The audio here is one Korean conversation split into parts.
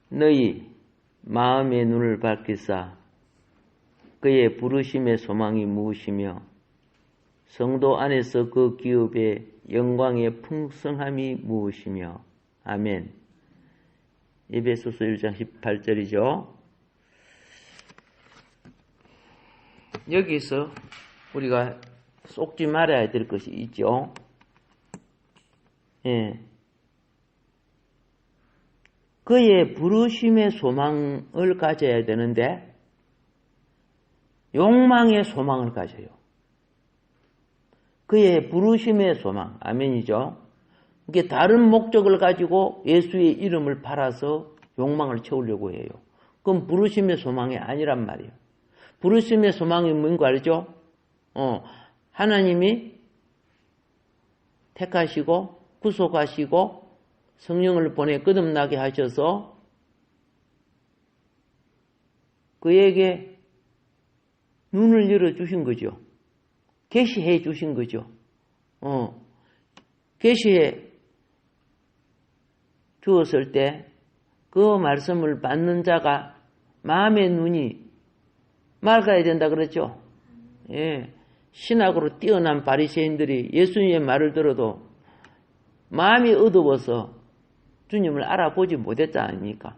너희 마음의 눈을 밝히사 그의 부르심의 소망이 무엇이며 성도 안에서 그 기업의 영광의 풍성함이 무엇이며. 아멘. 에베소서 1장 18절이죠. 여기서 우리가 속지 말아야 될 것이 있죠. 예. 그의 부르심의 소망을 가져야 되는데 욕망의 소망을 가져요. 그의 부르심의 소망. 아멘이죠. 이게 다른 목적을 가지고 예수의 이름을 팔아서 욕망을 채우려고 해요. 그건 부르심의 소망이 아니란 말이에요. 부르심의 소망이 뭔가 알죠? 하나님이 택하시고 구속하시고 성령을 보내 거듭나게 하셔서 그에게 눈을 열어주신 거죠. 계시해 주신 거죠. 계시해 주었을 때 그 말씀을 받는 자가 마음의 눈이 맑아야 된다 그랬죠. 예. 신학으로 뛰어난 바리새인들이 예수님의 말을 들어도 마음이 어두워서 주님을 알아보지 못했지 않습니까?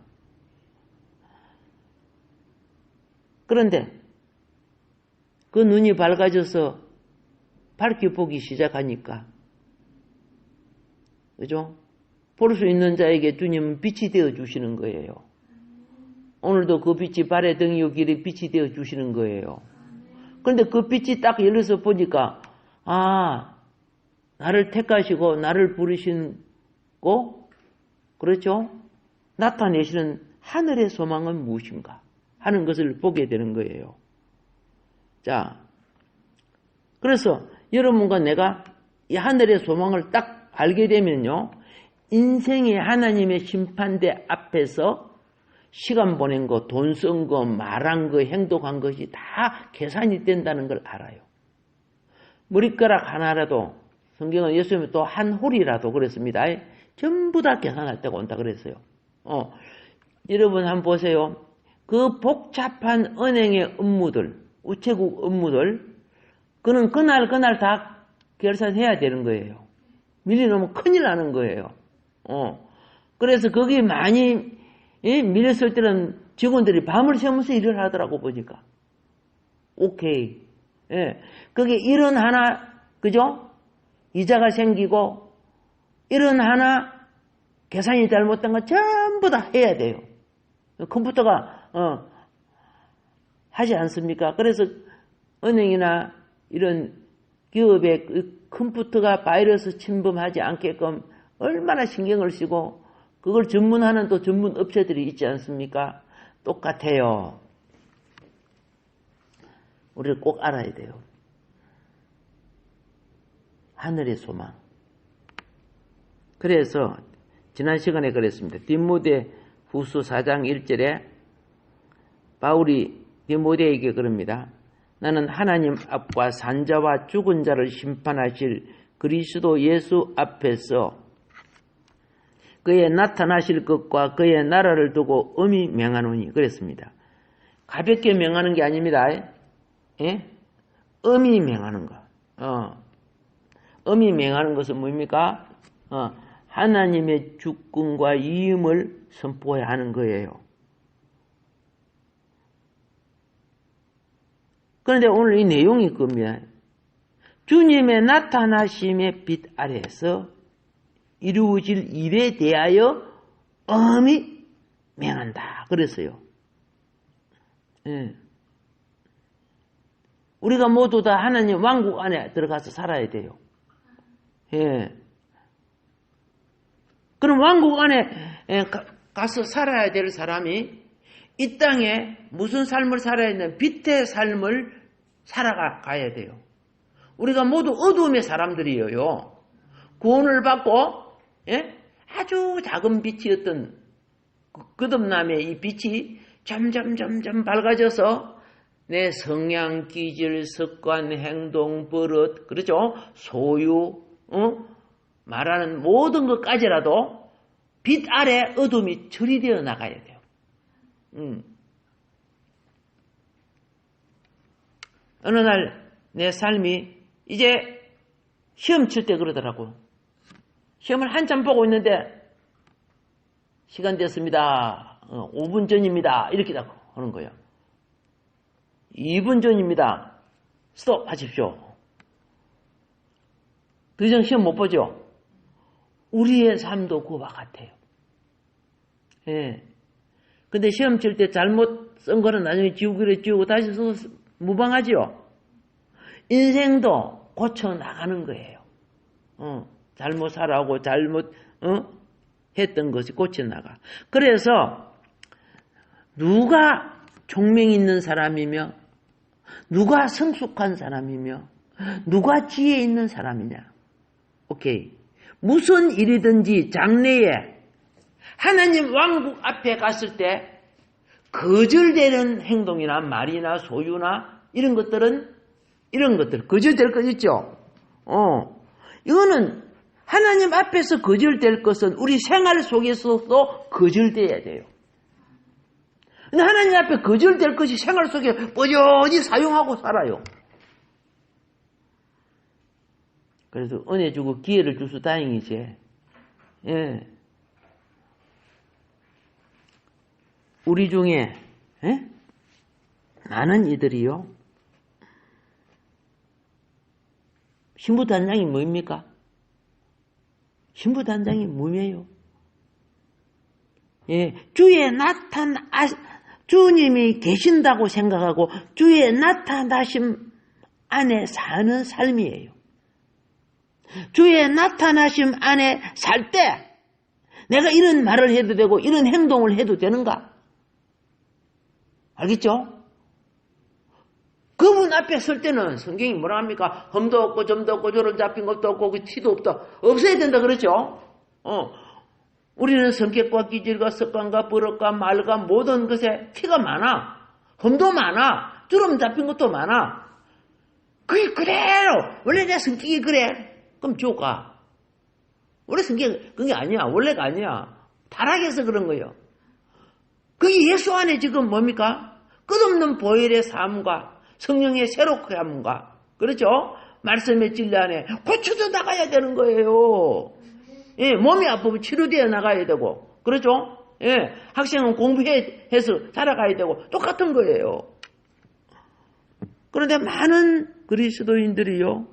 그런데 그 눈이 밝아져서 밝게 보기 시작하니까, 그죠? 볼 수 있는 자에게 주님은 빛이 되어 주시는 거예요. 오늘도 그 빛이 발의 등이요 길의 빛이 되어 주시는 거예요. 그런데 그 빛이 딱 열려서 보니까, 나를 택하시고 나를 부르시고, 그렇죠? 나타내시는 하늘의 소망은 무엇인가 하는 것을 보게 되는 거예요. 자, 그래서 여러분과 내가 이 하늘의 소망을 딱 알게 되면요, 인생의 하나님의 심판대 앞에서 시간 보낸 거, 돈 쓴 거, 말한 거, 행동한 것이 다 계산이 된다는 걸 알아요. 머리카락 하나라도, 성경은 예수님이 또 한 홀이라도 그랬습니다. 전부 다 계산할 때가 온다 그랬어요. 여러분 한번 보세요. 그 복잡한 은행의 업무들, 우체국 업무들, 그는 그날 다 결산해야 되는 거예요. 밀려놓으면 큰일 나는 거예요. 그래서 거기 많이 밀렸을 때는 직원들이 밤을 새면서 일을 하더라고 보니까. 오케이. 예. 그게 일은 하나, 그죠? 이자가 생기고, 일은 하나, 계산이 잘못된 거 전부 다 해야 돼요. 컴퓨터가, 하지 않습니까? 그래서 은행이나 이런 기업의 컴퓨터가 바이러스 침범하지 않게끔 얼마나 신경을 쓰고 그걸 전문하는 또 전문 업체들이 있지 않습니까? 똑같아요. 우리를 꼭 알아야 돼요. 하늘의 소망. 그래서 지난 시간에 그랬습니다. 디모데 후서 4장 1절에 바울이 디모데에게 그럽니다. 나는 하나님 앞과 산자와 죽은 자를 심판하실 그리스도 예수 앞에서 그의 나타나실 것과 그의 나라를 두고 엄히 명하노니 그랬습니다. 가볍게 명하는 게 아닙니다. 예? 엄히 명하는 거. 엄히 명하는 것은 뭡니까? 하나님의 주권과 위임을 선포해야 하는 거예요. 그런데 오늘 이 내용이 겁니다. 주님의 나타나심의 빛 아래에서 이루어질 일에 대하여 엄히 명한다. 그랬어요. 예. 우리가 모두 다 하나님 왕국 안에 들어가서 살아야 돼요. 예. 그럼 왕국 안에 가서 살아야 될 사람이 이 땅에 무슨 삶을 살아야 되는 빛의 삶을 살아가야 돼요. 우리가 모두 어두움의 사람들이에요. 구원을 받고 아주 작은 빛이었던 거듭남의 이 빛이 점점 밝아져서 내 성향, 기질, 습관, 행동, 버릇, 그렇죠? 소유, 말하는 모든 것까지라도 빛 아래 어둠이 처리되어 나가야 돼요. 어느 날 내 삶이 이제 시험 칠 때 그러더라고. 시험을 한참 보고 있는데 시간 됐습니다. 5분 전입니다. 이렇게 딱 하는 거예요. 2분 전입니다. 스톱 하십시오. 더 이상 시험 못 보죠? 우리의 삶도 그와 같아요. 예. 근데 시험 칠 때 잘못 쓴 거는 나중에 지우기로 지우고 다시 써서 무방하지요? 인생도 고쳐 나가는 거예요. 잘못 살아오고 잘못 했던 것이 고쳐 나가. 그래서 누가 총명 있는 사람이며 누가 성숙한 사람이며 누가 지혜 있는 사람이냐. 오케이. 무슨 일이든지 장래에 하나님 왕국 앞에 갔을 때 거절되는 행동이나 말이나 소유나 이런 것들 거절될 것 있죠. 이거는 하나님 앞에서 거절될 것은 우리 생활 속에서도 거절돼야 돼요. 근데 하나님 앞에 거절될 것이 생활 속에 뽀연히 사용하고 살아요. 그래서 은혜 주고 기회를 주서 다행이지. 예. 우리 중에 많은 이들이요. 신부단장이 뭐입니까? 신부단장이 뭐예요? 예, 주님이 계신다고 생각하고 주의 나타나심 안에 사는 삶이에요. 주의 나타나심 안에 살 때 내가 이런 말을 해도 되고 이런 행동을 해도 되는가? 알겠죠? 그분 앞에 설 때는 성경이 뭐라 합니까? 흠도 없고 점도 없고 조름 잡힌 것도 없고 티도 없다. 없어야 된다 그러죠? 우리는 성격과 기질과 습관과 버릇과 말과 모든 것에 티가 많아. 흠도 많아. 주름 잡힌 것도 많아. 그게 그대로 원래 내 성격이 그래. 그럼 지옥가. 원래 성격 그게 아니야. 원래가 아니야. 타락해서 그런 거예요. 그게 예수 안에 지금 뭡니까? 끝없는 보혈의 삶과 성령의 새롭게 함과 그렇죠? 말씀의 진리 안에 고쳐져 나가야 되는 거예요. 예, 몸이 아프면 치료되어 나가야 되고 그렇죠? 예, 학생은 공부해서 살아가야 되고 똑같은 거예요. 그런데 많은 그리스도인들이요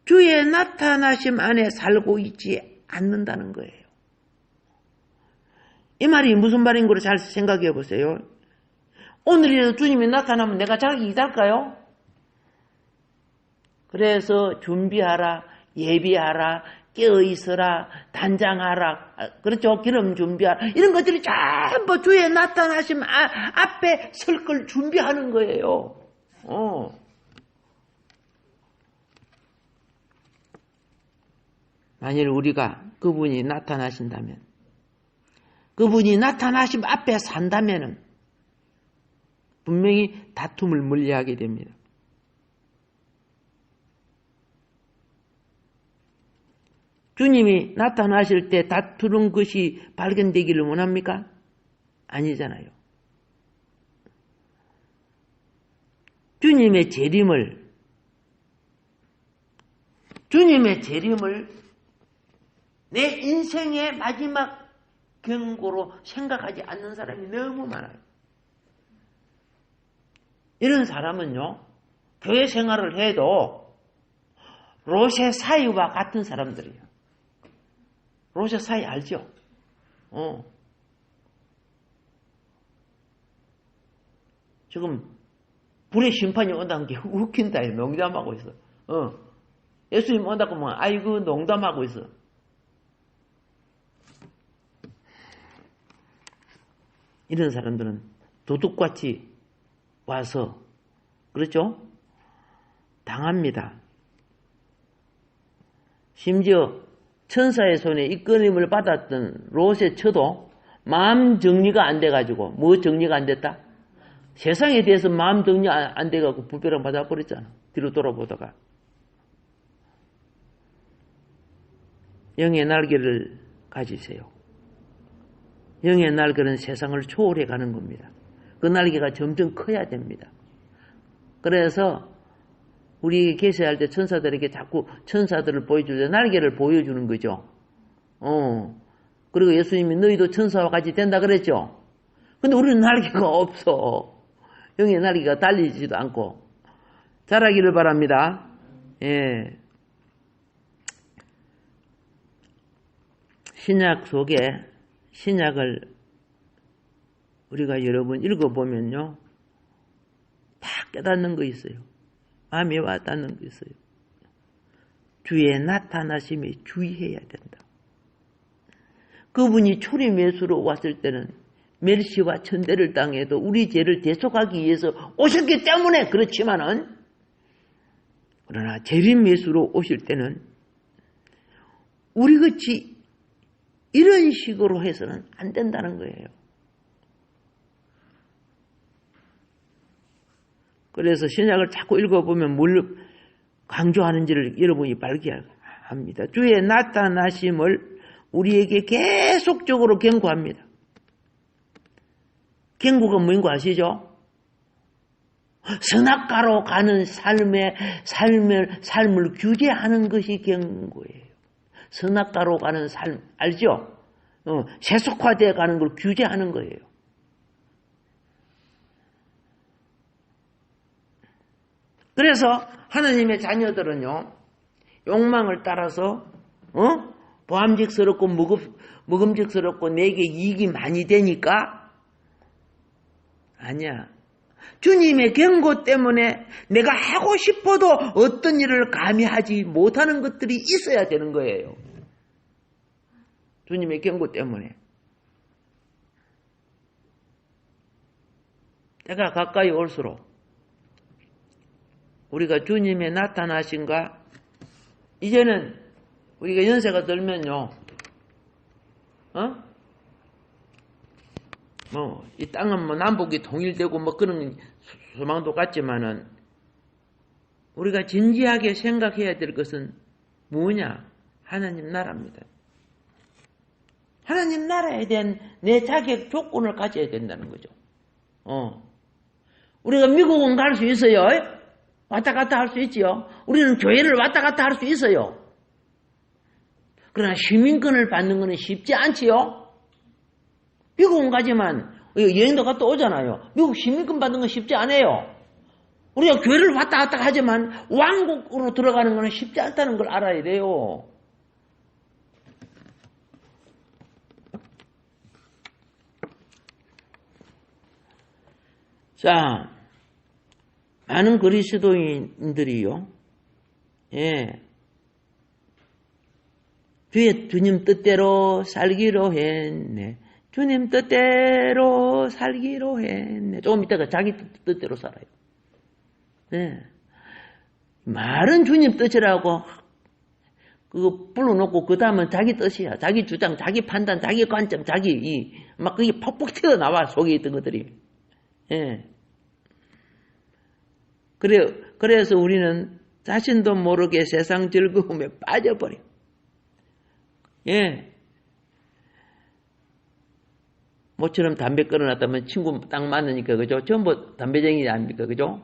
주의 나타나심 안에 살고 있지 않는다는 거예요. 이 말이 무슨 말인 거를 잘 생각해 보세요. 오늘이라도 주님이 나타나면 내가 자기 잘까요? 그래서 준비하라, 예비하라, 깨어있어라, 단장하라, 그렇죠? 기름 준비하라. 이런 것들이 전부 주의 나타나심 앞에 설 걸 준비하는 거예요. 만일 우리가 그분이 나타나신다면, 그분이 나타나심 앞에 산다면은 분명히 다툼을 멀리하게 됩니다. 주님이 나타나실 때 다투는 것이 발견되기를 원합니까? 아니잖아요. 주님의 재림을 내 인생의 마지막 경고로 생각하지 않는 사람이 너무 많아요. 이런 사람은요, 교회 생활을 해도 로세 사이와 같은 사람들이에요. 로세 사이 알죠? 지금 불의 심판이 온다는 게 웃긴다. 농담하고 있어. 예수님 온다고 하면 아이고 농담하고 있어. 이런 사람들은 도둑같이 와서 그렇죠? 당합니다. 심지어 천사의 손에 이끌림을 받았던 롯의 처도 마음 정리가 안 돼가지고 뭐 정리가 안 됐다? 세상에 대해서 마음 정리 안 돼가지고 부패를 받아버렸잖아. 뒤로 돌아보다가. 영의 날개를 가지세요. 영의 날개는 세상을 초월해 가는 겁니다. 그 날개가 점점 커야 됩니다. 그래서 우리 계셔야 할 때 천사들에게 자꾸 천사들을 보여줄 때 날개를 보여주는 거죠. 그리고 예수님이 너희도 천사와 같이 된다 그랬죠. 근데 우리는 날개가 없어. 영의 날개가 달리지도 않고. 잘하기를 바랍니다. 예. 신약 속에 신약을 우리가 여러 번 읽어보면요. 다 깨닫는 거 있어요. 마음에 와닿는 거 있어요. 주의 나타나심에 주의해야 된다. 그분이 초림예수로 왔을 때는 멸시와 천대를 당해도 우리 죄를 대속하기 위해서 오셨기 때문에 그렇지만은 그러나 재림예수로 오실 때는 우리같이 이런 식으로 해서는 안 된다는 거예요. 그래서 신약을 자꾸 읽어보면 뭘 강조하는지를 여러분이 발견합니다. 주의 나타나심을 우리에게 계속적으로 경고합니다. 경고가 뭔 거 아시죠? 선악가로 가는 삶을 규제하는 것이 경고예요. 선악가로 가는 삶 알죠? 세속화되어 가는 걸 규제하는 거예요. 그래서 하나님의 자녀들은요, 욕망을 따라서 보암직스럽고 먹음직스럽고 내게 이익이 많이 되니까 아니야. 주님의 경고 때문에 내가 하고 싶어도 어떤 일을 감히 하지 못하는 것들이 있어야 되는 거예요. 주님의 경고 때문에. 때가 가까이 올수록 우리가 주님의 나타나심과 이제는 우리가 연세가 들면요. 이 땅은 남북이 통일되고 그런 소망도 같지만은 우리가 진지하게 생각해야 될 것은 뭐냐? 하나님 나라입니다. 하나님 나라에 대한 내 자격 조건을 가져야 된다는 거죠. 우리가 미국은 갈 수 있어요. 왔다 갔다 할 수 있지요. 우리는 교회를 왔다 갔다 할 수 있어요. 그러나 시민권을 받는 것은 쉽지 않지요. 미국은 가지만 여행도 갔다 오잖아요. 미국 시민권 받는 건 쉽지 않아요. 우리가 교회를 왔다 갔다 하지만 왕국으로 들어가는 것은 쉽지 않다는 걸 알아야 돼요. 자, 많은 그리스도인들이요. 주님 뜻대로 살기로 했네. 주님 뜻대로 살기로 했네. 조금 이따가 자기 뜻대로 살아요. 말은 주님 뜻이라고 그거 불러놓고 그 다음은 자기 뜻이야. 자기 주장, 자기 판단, 자기 관점, 막 그게 퍽퍽 튀어나와 속에 있던 것들이. 그래서 우리는 자신도 모르게 세상 즐거움에 빠져버려. 모처럼 담배 끊어놨다면 친구 딱 맞으니까, 그죠? 전부 담배쟁이 아닙니까? 그죠?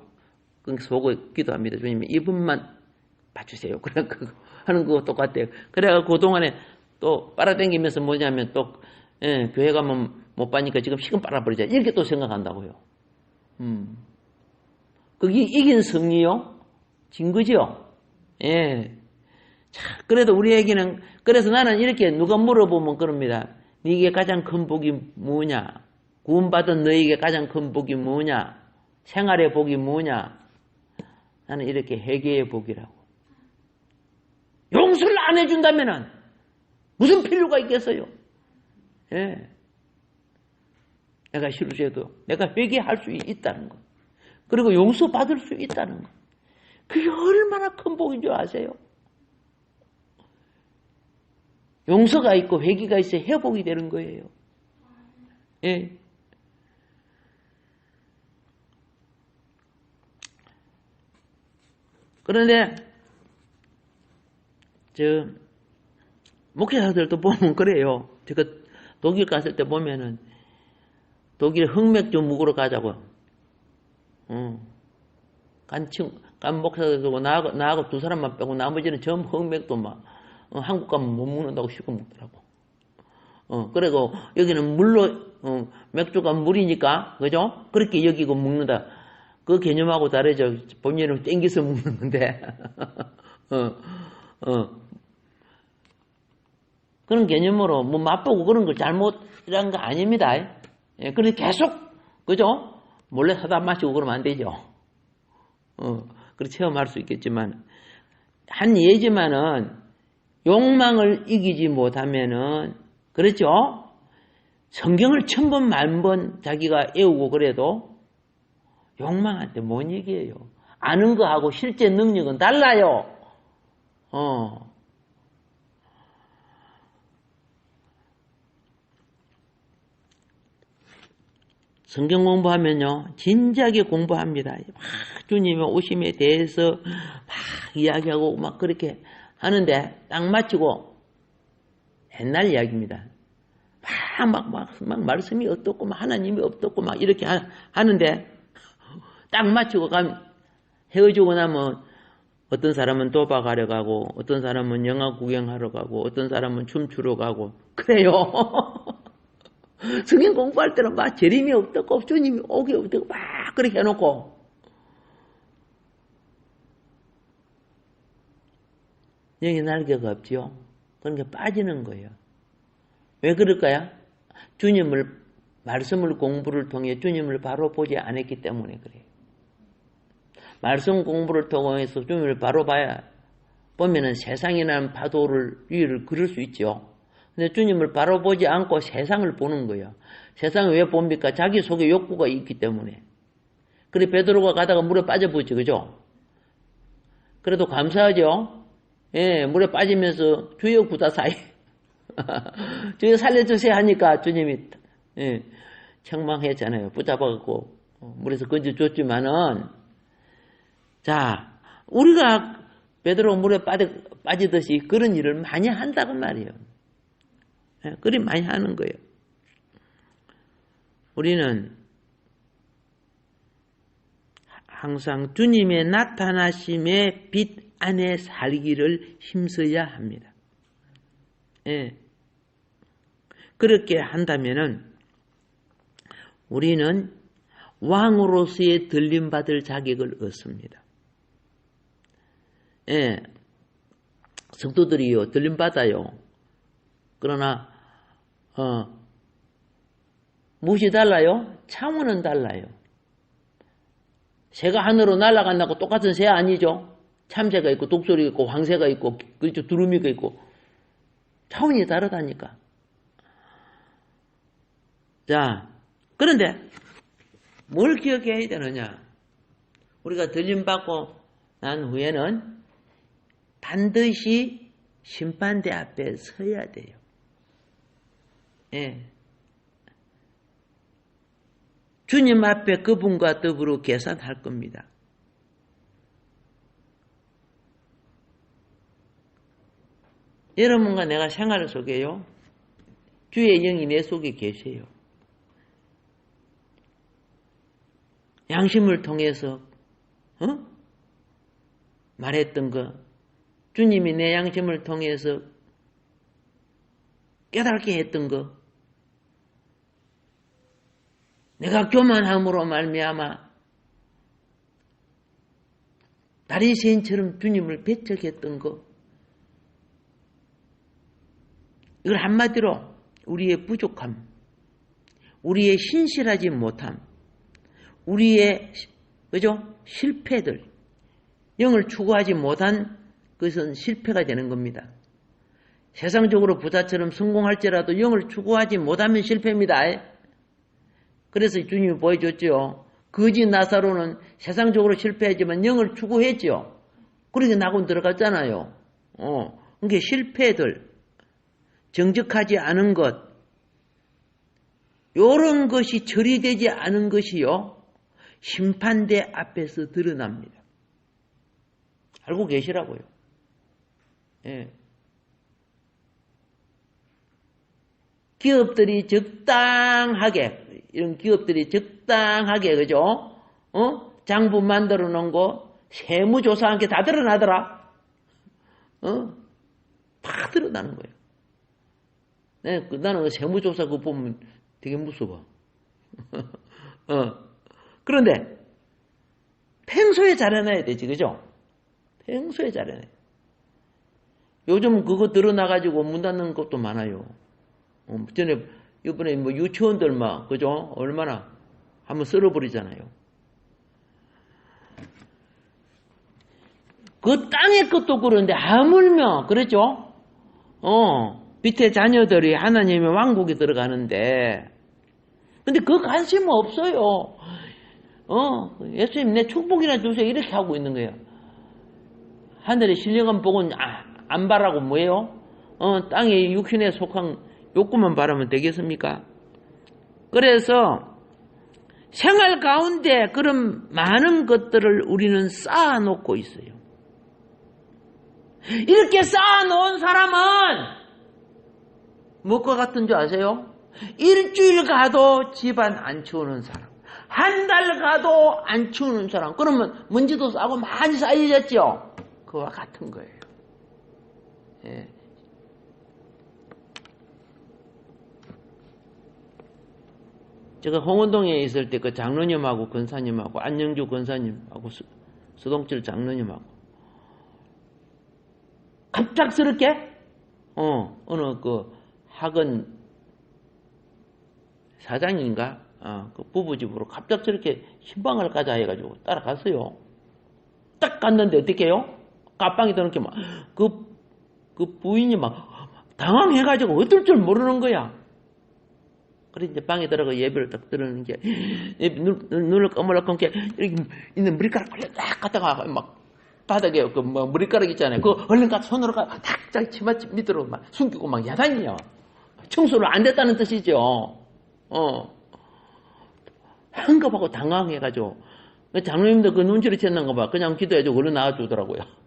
그 속을 기도합니다. 주님, 이분만 봐주세요. 그래, 그거 하는 거 똑같아요. 그래가 그동안에 또 빨아당기면서 뭐냐면 또, 교회 가면 못 봐니까 지금 시간 빨아버리자. 이렇게 또 생각한다고요. 그게 이긴 승리요? 진 거죠? 자, 그래도 우리에게는, 그래서 나는 이렇게 누가 물어보면 그럽니다. 네게 가장 큰 복이 뭐냐? 구원받은 너에게 가장 큰 복이 뭐냐? 생활의 복이 뭐냐? 나는 이렇게 회개의 복이라고. 용서를 안 해준다면은 무슨 필요가 있겠어요? 내가 실수해도 내가 회개할 수 있다는 것. 그리고 용서받을 수 있다는 것. 그게 얼마나 큰 복인 줄 아세요? 용서가 있고 회개가 있어야 회복이 되는 거예요. 그런데 목회자들도 보면 그래요. 제가 독일 갔을 때 보면은 독일 흑맥주 묵으러 가자고. 간 목사들고 나하고 두 사람만 빼고 나머지는 전부 흑맥도 막 한국 가면 못 먹는다고 시고 먹더라고. 그리고 여기는 물로 맥주가 물이니까 그죠? 그렇게 여기고 먹는다. 그 개념하고 다르죠. 본인은 땡겨서 먹는데 그런 개념으로 뭐 맛보고 그런 걸 잘못이란 거 아닙니다. 예, 그런데 계속 그죠? 몰래 사다 마시고 그러면 안 되죠. 그렇게 체험할 수 있겠지만 한 예지만은 욕망을 이기지 못하면은 그렇죠? 성경을 1000번 만번 자기가 외우고 그래도 욕망한테 못 이겨요. 아는 거하고 실제 능력은 달라요. 성경 공부하면요, 진지하게 공부합니다. 막 주님의 오심에 대해서 막 이야기하고 막 그렇게 하는데 딱 마치고 옛날 이야기입니다. 막 말씀이 어떻고 막 하나님이 어떻고 막 이렇게 하는데 딱 마치고 헤어지고 나면 어떤 사람은 도박하러 가고 어떤 사람은 영화 구경하러 가고 어떤 사람은 춤추러 가고 그래요. 성경 공부할 때는 막 재림이 없었고 주님이 오기 없었고 막 그렇게 해놓고 여기 날개가 없죠. 그러니까 빠지는 거예요. 왜 그럴까요? 말씀을 공부를 통해 주님을 바로 보지 않았기 때문에 그래요. 말씀 공부를 통해서 주님을 바로 보면은 세상이라는 파도를 위를 그릴 수 있죠. 근데 주님을 바로 보지 않고 세상을 보는 거예요. 세상을 왜 봅니까? 자기 속에 욕구가 있기 때문에. 그래 베드로가 가다가 물에 빠져버렸죠. 그죠? 그래도 감사하죠. 예, 물에 빠지면서 주여 구다사이 주여 살려주세요 하니까 주님이 책망했잖아요. 붙잡아갖고 물에서 건져줬지만은 자 우리가 베드로 물에 빠지듯이 그런 일을 많이 한다고 말이에요. 그리 많이 하는 거예요. 우리는 항상 주님의 나타나심의 빛 안에 살기를 힘써야 합니다. 예. 그렇게 한다면은 우리는 왕으로서의 들림받을 자격을 얻습니다. 예. 성도들이요, 들림받아요. 그러나, 무엇이 달라요? 차원은 달라요. 새가 하늘로 날아간다고 똑같은 새 아니죠? 참새가 있고, 독수리가 있고, 황새가 있고, 그렇죠? 두루미가 있고. 차원이 다르다니까. 자, 그런데 뭘 기억해야 되느냐? 우리가 들림받고 난 후에는 반드시 심판대 앞에 서야 돼요. 예. 주님 앞에 그분과 더불어 계산할 겁니다. 여러분과 내가 생활 속에요. 주의 영이 내 속에 계세요. 양심을 통해서 말했던 거, 주님이 내 양심을 통해서 깨닫게 했던 거, 내가 교만함으로 말미암아 다리새인처럼 주님을 배척했던 거, 이걸 한마디로 우리의 부족함, 우리의 신실하지 못함, 우리의 그죠? 실패들, 영을 추구하지 못한 것은 실패가 되는 겁니다. 세상적으로 부자처럼 성공할지라도 영을 추구하지 못하면 실패입니다. 그래서 주님이 보여줬죠. 거지 나사로는 세상적으로 실패하지만 영을 추구했죠. 그러니까 낙원 들어갔잖아요. 그러니까 실패들, 정직하지 않은 것, 이런 것이 처리되지 않은 것이요, 심판대 앞에서 드러납니다. 알고 계시라고요. 예. 기업들이 적당하게, 이런 기업들이 적당하게, 그죠? 장부 만들어 놓은 거 세무조사한테 다 드러나더라. 다 드러나는 거예요. 네, 나는 그 세무조사 그거 보면 되게 무서워. 그런데 평소에 잘해놔야 되지, 그죠? 평소에 잘해놔야 돼. 요즘 그거 드러나가지고 문 닫는 것도 많아요. 전에, 이번에 뭐 유치원들 막, 그죠? 얼마나 한번 쓸어버리잖아요. 그 땅의 것도 그런데 하물며, 그렇죠? 밑에 자녀들이 하나님의 왕국에 들어가는데, 근데 그 관심 없어요. 예수님 내 축복이나 주세요. 이렇게 하고 있는 거예요. 하늘의 신령한 복은 안 바라고 뭐예요? 땅에 육신에 속한 욕구만 바라면 되겠습니까? 그래서 생활 가운데 그런 많은 것들을 우리는 쌓아놓고 있어요. 이렇게 쌓아놓은 사람은 무엇과 같은 줄 아세요? 일주일 가도 집안 안 치우는 사람, 한 달 가도 안 치우는 사람. 그러면 먼지도 싸고 많이 쌓여졌죠? 그와 같은 거예요. 예. 제가 홍원동에 있을 때 그 장로님하고 권사님하고 안영주 권사님하고 서동철 장로님하고 갑작스럽게 어느 그 학원 사장인가 그 부부집으로 갑작스럽게 신방을 가자 해가지고 따라갔어요. 딱 갔는데 어떻게 해요? 가방에 넣어놓게 막 그 부인이 막 당황해가지고 어떨 줄 모르는 거야. 그래 이제 방에 들어가 예배를 딱 들었는 게 눈을 까물락감게 이렇게 있는 머리카락을 딱 갖다가 막 바닥에 그 뭐 머리카락 있잖아요. 그 얼른 가 손으로 탁 치마 밑으로 막 숨기고 막 야단이요. 청소를 안 됐다는 뜻이죠. 한갑하고 당황해가지고 장로님도 그 눈치를 챘는가 봐. 그냥 기도해주고 얼른 나와주더라고요.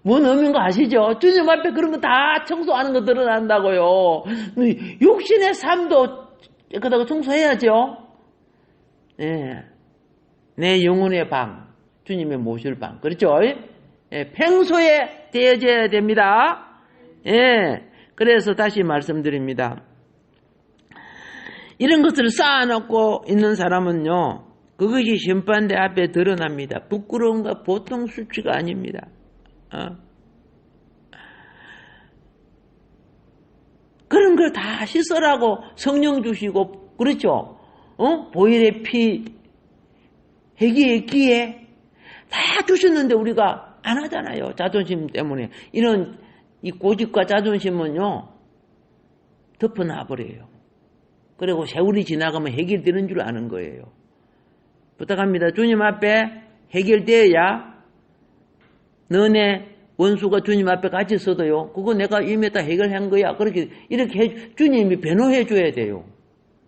뭔 의미인 거 아시죠? 주님 앞에 그런 거 다 청소하는 거 드러난다고요. 육신의 삶도 깨끗하고 청소해야죠. 네. 내 영혼의 방, 주님의 모실 방. 그렇죠? 예, 평소에 되어져야 됩니다. 예. 그래서 다시 말씀드립니다. 이런 것을 쌓아놓고 있는 사람은요, 그것이 심판대 앞에 드러납니다. 부끄러운 거 보통 수치가 아닙니다. 그런 걸 다 씻으라고 성령 주시고, 그렇죠? 보혈의 피, 회개의 기회 다 주셨는데 우리가 안 하잖아요. 자존심 때문에. 이런 이 고집과 자존심은요, 덮어놔버려요. 그리고 세월이 지나가면 해결되는 줄 아는 거예요. 부탁합니다. 주님 앞에 해결되어야 너네 원수가 주님 앞에 같이 있어도요. 그거 내가 이미 다 해결한 거야. 그렇게 이렇게 주님이 변호해 줘야 돼요.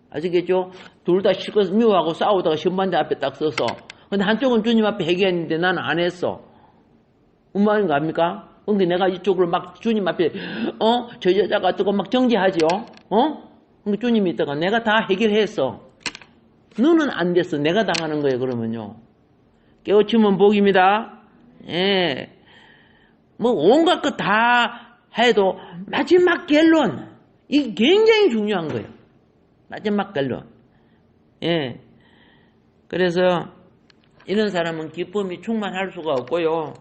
아시겠죠? 둘 다 실컷 미워하고 싸우다가 신반대 앞에 딱 서서. 근데 한쪽은 주님 앞에 해결했는데 나는 안 했어. 뭔 말인가 합니까? 근데 내가 이쪽을 막 주님 앞에 저 여자가 뜨고 막 정지하지요. 근데 주님이 있다가 내가 다 해결했어. 너는 안 됐어. 내가 당하는 거예요. 그러면요. 깨우치면 복입니다. 예. 뭐 온갖 것 다 해도 마지막 결론, 이게 굉장히 중요한 거예요. 마지막 결론. 예. 그래서 이런 사람은 기쁨이 충만할 수가 없고요.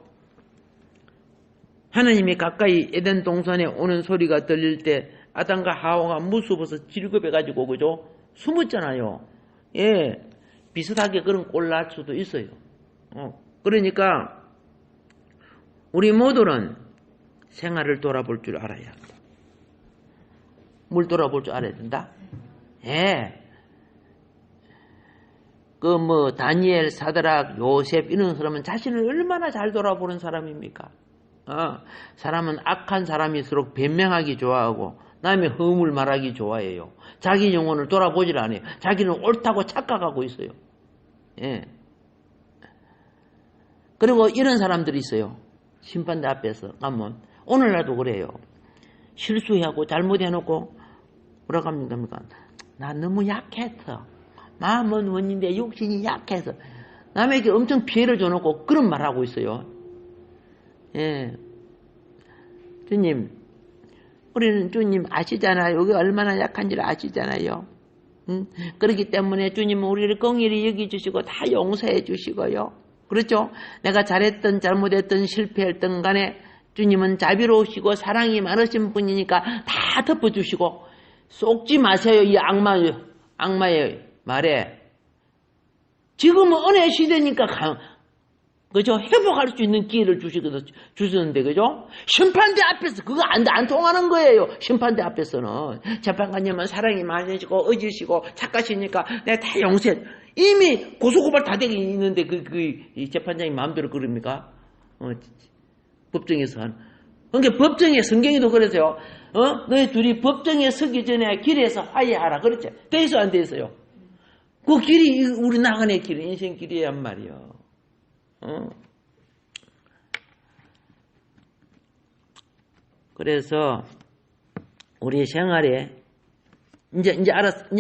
하나님이 가까이 에덴 동산에 오는 소리가 들릴 때 아담과 하와가 무수버서 질급해가지고 그죠? 숨었잖아요. 예. 비슷하게 그런 꼴 날 수도 있어요. 그러니까 우리 모두는 생활을 돌아볼 줄 알아야 합니다. 뭘 돌아볼 줄 알아야 된다? 예. 다니엘, 사드락, 요셉 이런 사람은 자신을 얼마나 잘 돌아보는 사람입니까? 사람은 악한 사람일수록 변명하기 좋아하고 남의 허물 말하기 좋아해요. 자기 영혼을 돌아보질 않아요. 자기는 옳다고 착각하고 있어요. 예. 그리고 이런 사람들이 있어요. 심판대 앞에서 가면 오늘날도 그래요. 실수하고 잘못해놓고 뭐라고 합니까? 나 너무 약해서. 마음은 원인데 육신이 약해서. 남에게 엄청 피해를 줘놓고 그런 말 하고 있어요. 예. 주님, 우리는 주님 아시잖아요. 여기 얼마나 약한지를 아시잖아요. 그렇기 때문에 주님은 우리를 공의히 여기주시고 다 용서해 주시고요. 그렇죠? 내가 잘했든 잘못했든 실패했든 간에 주님은 자비로우시고 사랑이 많으신 분이니까 다 덮어주시고 속지 마세요. 이 악마의 말에. 지금은 은혜 시대니까 그죠? 회복할 수 있는 기회를 주시는데, 그죠? 심판대 앞에서 그거 안 통하는 거예요. 심판대 앞에서는. 재판관님은 사랑이 많으시고, 의지시고, 착하시니까 내가 다 용서해. 이미 고소고발 다 되게 있는데, 이 재판장이 마음대로 그럽니까? 법정에서 그러니까 법정에 성경에도 그러세요. 너희 둘이 법정에 서기 전에 길에서 화해하라. 그렇죠? 돼 있어, 안 돼 있어요? 그 길이 우리 나간의 길, 인생 길이란 말이요. 그래서 우리 생활에 이제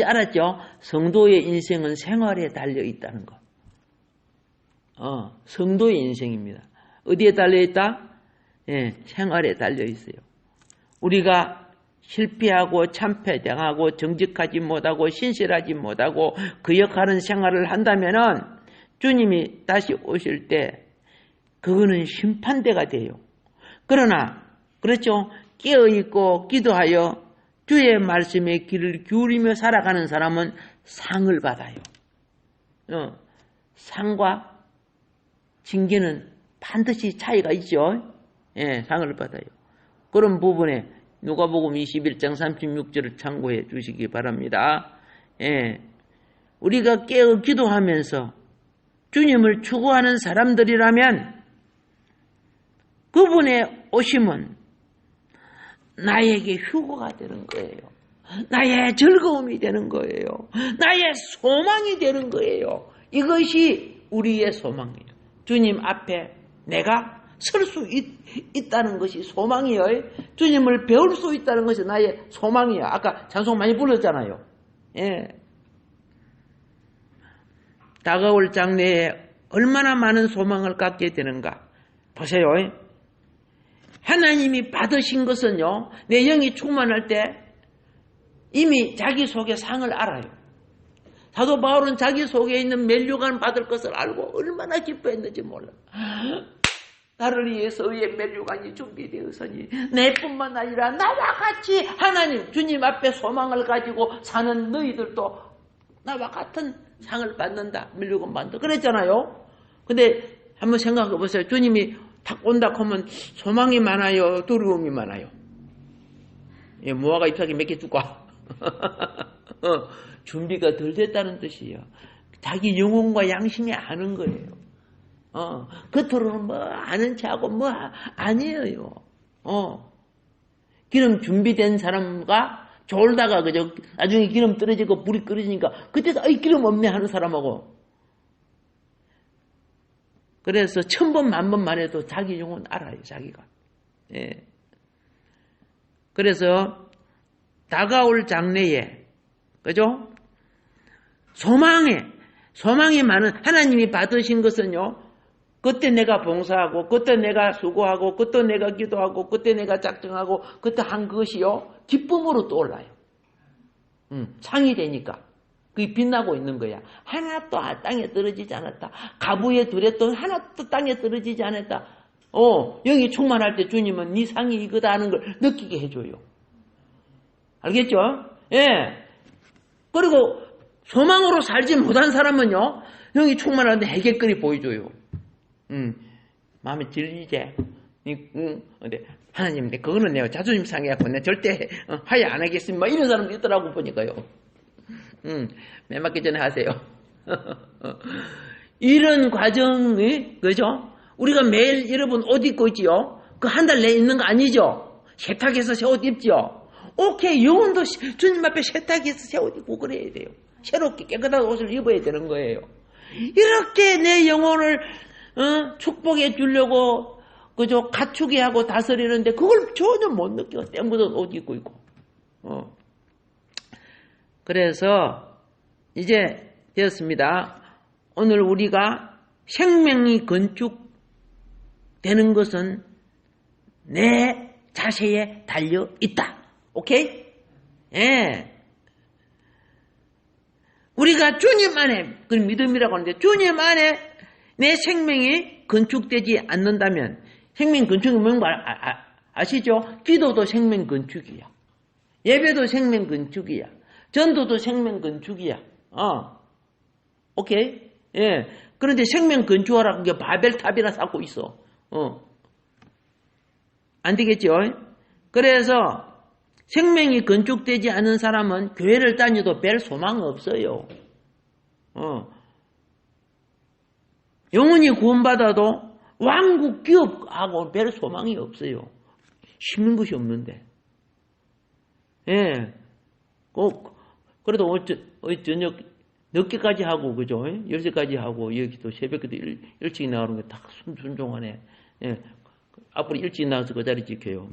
알았죠? 성도의 인생은 생활에 달려 있다는 거. 성도의 인생입니다. 어디에 달려 있다? 예, 생활에 달려 있어요. 우리가 실패하고 참패당하고 정직하지 못하고 신실하지 못하고 그 역할은 생활을 한다면은 주님이 다시 오실 때 그거는 심판대가 돼요. 그러나 그렇죠. 깨어있고 기도하여 주의 말씀에 귀를 기울이며 살아가는 사람은 상을 받아요. 상과 징계는 반드시 차이가 있죠. 예, 상을 받아요. 그런 부분에 누가복음 21장 36절을 참고해 주시기 바랍니다. 예, 우리가 깨어 기도하면서 주님을 추구하는 사람들이라면 그분의 오심은 나에게 휴거가 되는 거예요. 나의 즐거움이 되는 거예요. 나의 소망이 되는 거예요. 이것이 우리의 소망이에요. 주님 앞에 내가 설 수 있다는 것이 소망이에요. 주님을 배울 수 있다는 것이 나의 소망이에요. 아까 찬송 많이 불렀잖아요. 예. 다가올 장래에 얼마나 많은 소망을 갖게 되는가. 보세요. 하나님이 받으신 것은요, 내 영이 충만할 때 이미 자기 속에 상을 알아요. 사도 바울은 자기 속에 있는 면류관 받을 것을 알고 얼마나 기뻐했는지 몰라요. 나를 위해서 의의 면류관이 준비되었으니 내뿐만 아니라 나와 같이 하나님 주님 앞에 소망을 가지고 사는 너희들도 나와 같은 상을 받는다. 면류관 받는다. 그랬잖아요. 근데 한번 생각해 보세요. 주님이 탁 온다 하면 소망이 많아요? 두려움이 많아요? 예, 무화과 잎사귀 몇 개 줄까? 준비가 덜 됐다는 뜻이에요. 자기 영혼과 양심이 아는 거예요. 겉으로는 뭐 아는 체하고 뭐 아니에요. 기름 준비된 사람과 졸다가 그저 나중에 기름 떨어지고 불이 끓어지니까 그때서 기름 없네 하는 사람하고, 그래서 1000번 만번만 해도 자기 영혼 알아요. 자기가. 예. 그래서 다가올 장래에 그죠? 소망이 많은 하나님이 받으신 것은요, 그때 내가 봉사하고 그때 내가 수고하고 그때 내가 기도하고 그때 내가 작정하고 그때 한 것이요 기쁨으로 떠올라요. 상이 되니까 그게 빛나고 있는 거야. 하나도 땅에 떨어지지 않았다. 가부에 두렸던 하나도 땅에 떨어지지 않았다. 영이 충만할 때 주님은 네 상이 이거다 하는 걸 느끼게 해줘요. 알겠죠? 예. 그리고 소망으로 살지 못한 사람은요, 영이 충만한데 해결거리 보여줘요. 마음에 들리지? 근데 하나님, 그거는 내가 자존심 상해갖고 내가 절대 화해 안 하겠습니다. 이런 사람도 있더라고 보니까요. 매 맞기 전에 하세요. 이런 과정이, 그죠? 우리가 매일 여러분 옷 입고 있지요? 그 한 달 내에 입는 거 아니죠? 세탁해서 새 옷 입지요? 오케이, 영혼도 주님 앞에 세탁해서 새 옷 입고 그래야 돼요. 새롭게 깨끗한 옷을 입어야 되는 거예요. 이렇게 내 영혼을 축복해 주려고 그저 갖추게 하고 다스리는데 그걸 전혀 못 느껴. 때 묻은 옷 입고 있고. 그래서 이제 되었습니다. 오늘 우리가 생명이 건축되는 것은 내 자세에 달려 있다. 오케이? 예. 우리가 주님 안에, 그 믿음이라고 하는데, 주님 안에 내 생명이 건축되지 않는다면, 생명 건축이 뭔가 아시죠? 기도도 생명 건축이야. 예배도 생명 건축이야. 전도도 생명 건축이야. 오케이? 예. 그런데 생명 건축하라고 게 바벨탑이나 쌓고 있어. 안 되겠죠? 그래서 생명이 건축되지 않은 사람은 교회를 다녀도 별 소망 없어요. 영혼이 구원받아도 왕국 기업하고 별 소망이 없어요. 힘든 것이 없는데. 예. 그래도 저녁 늦게까지 하고, 그죠? 10시까지 하고, 여기 또 새벽에도 일찍 나가는 게 다 순종하네. 예. 앞으로 일찍 나가서 그 자리 지켜요.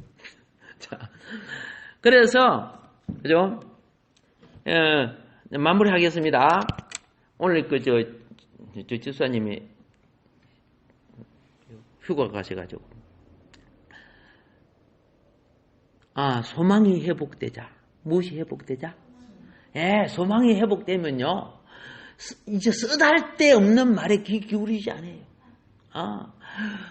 자. 그래서, 그죠? 마무리 하겠습니다. 오늘 집사님이 휴가 가셔가지고. 소망이 회복되자. 무엇이 회복되자? 소망이 회복되면요. 이제 쓰잘데없는 말에 귀 기울이지 않아요.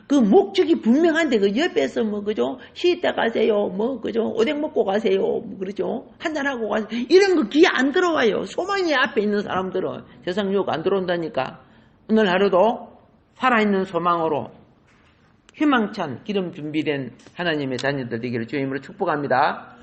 그 목적이 분명한데, 그 옆에서 그죠? 쉬다 가세요. 그죠? 오뎅 먹고 가세요. 그러죠? 한잔하고 가세요. 이런 거 귀에 안 들어와요. 소망이 앞에 있는 사람들은 세상 유혹 안 들어온다니까. 오늘 하루도 살아있는 소망으로 희망찬 기름 준비된 하나님의 자녀들 되기를 주님으로 축복합니다.